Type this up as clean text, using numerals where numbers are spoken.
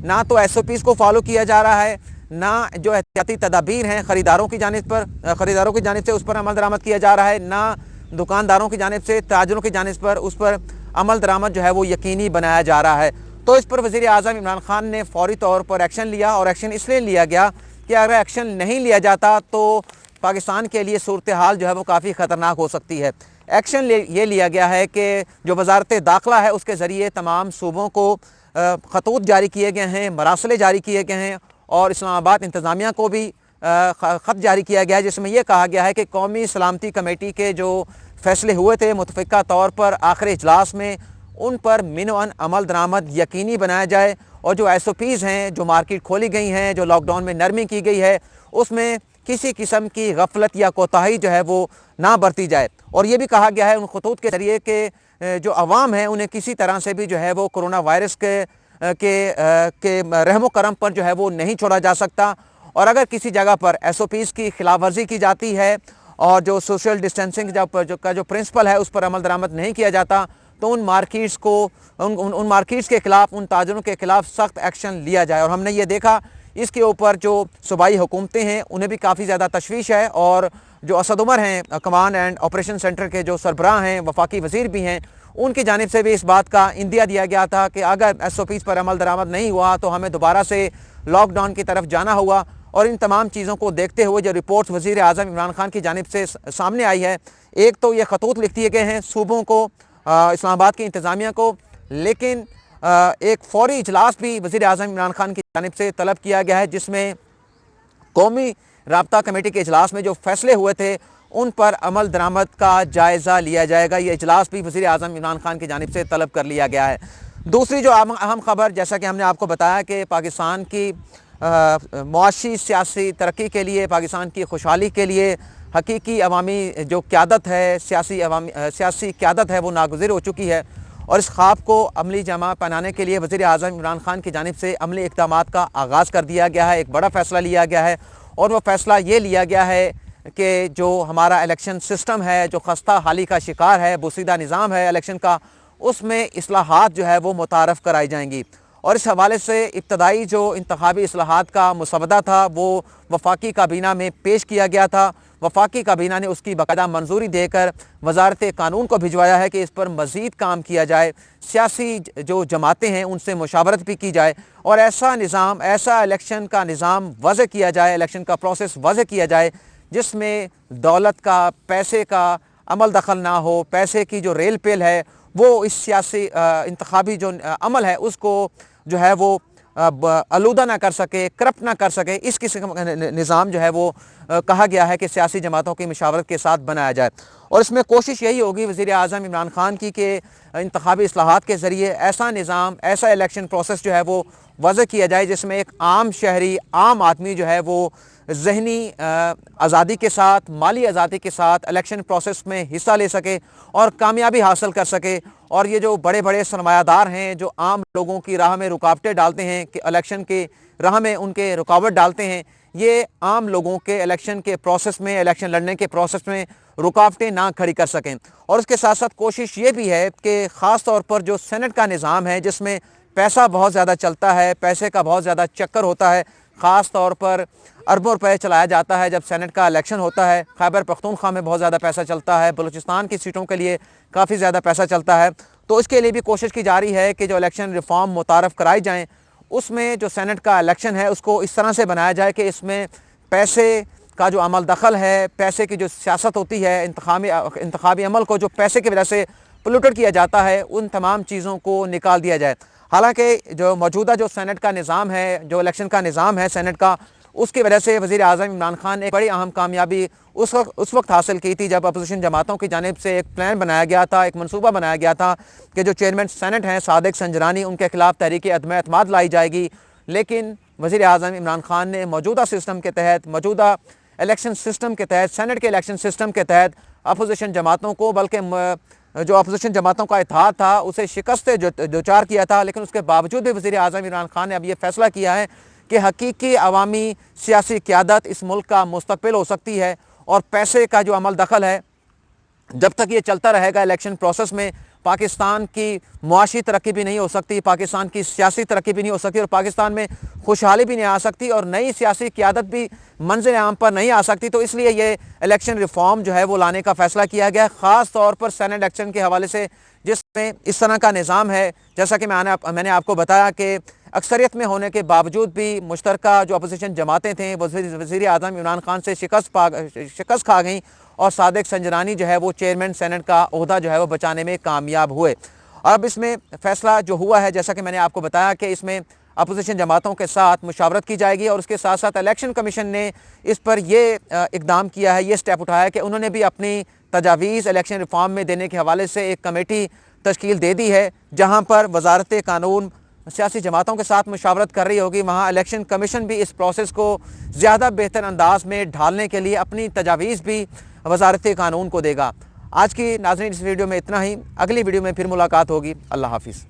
نہ تو S O Ps کو فالو کیا جا رہا ہے، نہ جو احتیاطی تدابیر ہیں خریداروں کی جانب سے اس پر عمل درآمد کیا جا رہا ہے، نہ دکانداروں کی جانب سے، تاجروں کی جانب پر اس پر عمل درآمد جو ہے وہ یقینی بنایا جا رہا ہے۔ تو اس پر وزیر اعظم عمران خان نے فوری طور پر ایکشن لیا، اور ایکشن اس لیے لیا گیا کہ اگر ایکشن نہیں لیا جاتا تو پاکستان کے لیے صورتحال جو ہے وہ کافی خطرناک ہو سکتی ہے۔ ایکشن یہ لیا گیا ہے کہ جو وزارت داخلہ ہے اس کے ذریعے تمام صوبوں کو خطوط جاری کیے گئے ہیں، مراسلے جاری کیے گئے ہیں، اور اسلام آباد انتظامیہ کو بھی خط جاری کیا گیا ہے جس میں یہ کہا گیا ہے کہ قومی سلامتی کمیٹی کے جو فیصلے ہوئے تھے متفقہ طور پر آخری اجلاس میں، ان پر منوعاً عمل درآمد یقینی بنایا جائے، اور جو ایس او پیز ہیں، جو مارکیٹ کھولی گئی ہیں، جو لاک ڈاؤن میں نرمی کی گئی ہے، اس میں کسی قسم کی غفلت یا کوتاہی جو ہے وہ نہ برتی جائے۔ اور یہ بھی کہا گیا ہے ان خطوط کے ذریعے کہ جو عوام ہیں انہیں کسی طرح سے بھی جو ہے وہ کرونا وائرس کے رحم و کرم پر جو ہے وہ نہیں چھوڑا جا سکتا، اور اگر کسی جگہ پر ایس او پیز کی خلاف ورزی کی جاتی ہے اور جو سوشل ڈسٹینسنگ کا جو پرنسپل ہے اس پر عمل درآمد نہیں کیا جاتا، تو ان مارکیٹس کے خلاف، ان تاجروں کے خلاف سخت ایکشن لیا جائے۔ اور ہم نے یہ دیکھا اس کے اوپر جو صوبائی حکومتیں ہیں انہیں بھی کافی زیادہ تشویش ہے، اور جو اسد عمر ہیں کمانڈ اینڈ آپریشن سینٹر کے جو سربراہ ہیں، وفاقی وزیر بھی ہیں، ان کی جانب سے بھی اس بات کا اندیا دیا گیا تھا کہ اگر ایس او پیز پر عمل درآمد نہیں ہوا تو ہمیں دوبارہ سے لاک ڈاؤن کی طرف جانا ہوگا۔ اور ان تمام چیزوں کو دیکھتے ہوئے جو رپورٹس وزیر اعظم عمران خان کی جانب سے سامنے آئی ہے، ایک تو یہ خطوط لکھ دیے گئے ہیں صوبوں کو، اسلام آباد کی انتظامیہ کو، لیکن ایک فوری اجلاس بھی وزیر اعظم عمران خان کی جانب سے طلب کیا گیا ہے جس میں قومی رابطہ کمیٹی کے اجلاس میں جو فیصلے ہوئے تھے ان پر عمل درآمد کا جائزہ لیا جائے گا۔ یہ اجلاس بھی وزیر اعظم عمران خان کی جانب سے طلب کر لیا گیا ہے۔ دوسری جو اہم خبر، جیسا کہ ہم نے آپ کو بتایا کہ پاکستان کی معاشی سیاسی ترقی کے لیے، پاکستان کی خوشحالی کے لیے حقیقی عوامی جو قیادت ہے، سیاسی قیادت ہے، وہ ناگزیر ہو چکی ہے، اور اس خواب کو عملی جامہ پہنانے کے لیے وزیر اعظم عمران خان کی جانب سے عملی اقدامات کا آغاز کر دیا گیا ہے۔ ایک بڑا فیصلہ لیا گیا ہے، اور وہ فیصلہ یہ لیا گیا ہے کہ جو ہمارا الیکشن سسٹم ہے، جو خستہ حالی کا شکار ہے، بوسیدہ نظام ہے الیکشن کا، اس میں اصلاحات جو ہے وہ متعارف کرائی جائیں گی۔ اور اس حوالے سے ابتدائی جو انتخابی اصلاحات کا مسودہ تھا وہ وفاقی کابینہ میں پیش کیا گیا تھا۔ وفاقی کابینہ نے اس کی باقاعدہ منظوری دے کر وزارت قانون کو بھجوایا ہے کہ اس پر مزید کام کیا جائے، سیاسی جو جماعتیں ہیں ان سے مشاورت بھی کی جائے، اور ایسا الیکشن کا نظام وضع کیا جائے، الیکشن کا پروسیس وضع کیا جائے جس میں دولت کا، پیسے کا عمل دخل نہ ہو، پیسے کی جو ریل پیل ہے وہ اس سیاسی انتخابی جو عمل ہے اس کو جو ہے وہ آلودہ نہ کر سکے، کرپٹ نہ کر سکے۔ اس قسم کا نظام جو ہے وہ کہا گیا ہے کہ سیاسی جماعتوں کی مشاورت کے ساتھ بنایا جائے، اور اس میں کوشش یہی ہوگی وزیر اعظم عمران خان کی کہ انتخابی اصلاحات کے ذریعے ایسا نظام، ایسا الیکشن پروسیس جو ہے وہ وضع کیا جائے جس میں ایک عام شہری، عام آدمی جو ہے وہ ذہنی آزادی کے ساتھ، مالی آزادی کے ساتھ الیکشن پروسیس میں حصہ لے سکے اور کامیابی حاصل کر سکے۔ اور یہ جو بڑے بڑے سرمایہ دار ہیں جو عام لوگوں کی راہ میں رکاوٹیں ڈالتے ہیں، کہ الیکشن کی راہ میں ان کے رکاوٹ ڈالتے ہیں، یہ عام لوگوں کے الیکشن کے پروسیس میں، الیکشن لڑنے کے پروسیس میں رکاوٹیں نہ کھڑی کر سکیں۔ اور اس کے ساتھ ساتھ کوشش یہ بھی ہے کہ خاص طور پر جو سینٹ کا نظام ہے جس میں پیسہ بہت زیادہ چلتا ہے، پیسے کا بہت زیادہ چکر ہوتا ہے، خاص طور پر اربوں روپے چلایا جاتا ہے جب سینٹ کا الیکشن ہوتا ہے۔ خیبر پختونخوا میں بہت زیادہ پیسہ چلتا ہے، بلوچستان کی سیٹوں کے لیے کافی زیادہ پیسہ چلتا ہے، تو اس کے لیے بھی کوشش کی جا رہی ہے کہ جو الیکشن ریفارم متعارف کرائی جائیں اس میں جو سینٹ کا الیکشن ہے اس کو اس طرح سے بنایا جائے کہ اس میں پیسے کا جو عمل دخل ہے، پیسے کی جو سیاست ہوتی ہے، انتخابی عمل کو جو پیسے کی وجہ سے پولوٹڈ کیا جاتا ہے، ان تمام چیزوں کو نکال دیا جائے۔ حالانکہ جو موجودہ جو سینٹ کا نظام ہے، جو الیکشن کا نظام ہے سینٹ کا، اس کی وجہ سے وزیر اعظم عمران خان نے ایک بڑی اہم کامیابی اس وقت حاصل کی تھی جب اپوزیشن جماعتوں کی جانب سے ایک پلان بنایا گیا تھا، ایک منصوبہ بنایا گیا تھا کہ جو چیئرمین سینٹ ہیں صادق سنجرانی، ان کے خلاف تحریک عدم اعتماد لائی جائے گی، لیکن وزیر اعظم عمران خان نے موجودہ سسٹم کے تحت، موجودہ الیکشن سسٹم کے تحت، سینٹ کے الیکشن سسٹم کے تحت اپوزیشن جماعتوں کو، بلکہ جو اپوزیشن جماعتوں کا اتحاد تھا اسے شکست دوچار کیا تھا، لیکن اس کے باوجود بھی وزیر اعظم عمران خان نے اب یہ فیصلہ کیا ہے کہ حقیقی عوامی سیاسی قیادت اس ملک کا مستقبل ہو سکتی ہے، اور پیسے کا جو عمل دخل ہے جب تک یہ چلتا رہے گا الیکشن پروسیس میں، پاکستان کی معاشی ترقی بھی نہیں ہو سکتی، پاکستان کی سیاسی ترقی بھی نہیں ہو سکتی، اور پاکستان میں خوشحالی بھی نہیں آ سکتی، اور نئی سیاسی قیادت بھی منظر عام پر نہیں آ سکتی۔ تو اس لیے یہ الیکشن ریفارم جو ہے وہ لانے کا فیصلہ کیا گیا، خاص طور پر سینٹ ایکشن کے حوالے سے، جس میں اس طرح کا نظام ہے جیسا کہ میں نے آپ کو بتایا کہ اکثریت میں ہونے کے باوجود بھی مشترکہ جو اپوزیشن جماعتیں تھیں وزیر اعظم عمران خان سے شکست کھا گئیں، اور صادق سنجرانی جو ہے وہ چیئرمین سینٹ کا عہدہ جو ہے وہ بچانے میں کامیاب ہوئے۔ اب اس میں فیصلہ جو ہوا ہے، جیسا کہ میں نے آپ کو بتایا کہ اس میں اپوزیشن جماعتوں کے ساتھ مشاورت کی جائے گی، اور اس کے ساتھ ساتھ الیکشن کمیشن نے اس پر یہ اقدام کیا ہے، یہ سٹیپ اٹھایا کہ انہوں نے بھی اپنی تجاویز الیکشن ریفارم میں دینے کے حوالے سے ایک کمیٹی تشکیل دے دی ہے، جہاں پر وزارت قانون سیاسی جماعتوں کے ساتھ مشاورت کر رہی ہوگی۔ وہاں الیکشن کمیشن بھی اس پروسیس کو زیادہ بہتر انداز میں ڈھالنے کے لیے اپنی تجاویز بھی وزارت قانون کو دے گا۔ آج کی ناظرین اس ویڈیو میں اتنا ہی، اگلی ویڈیو میں پھر ملاقات ہوگی۔ اللہ حافظ۔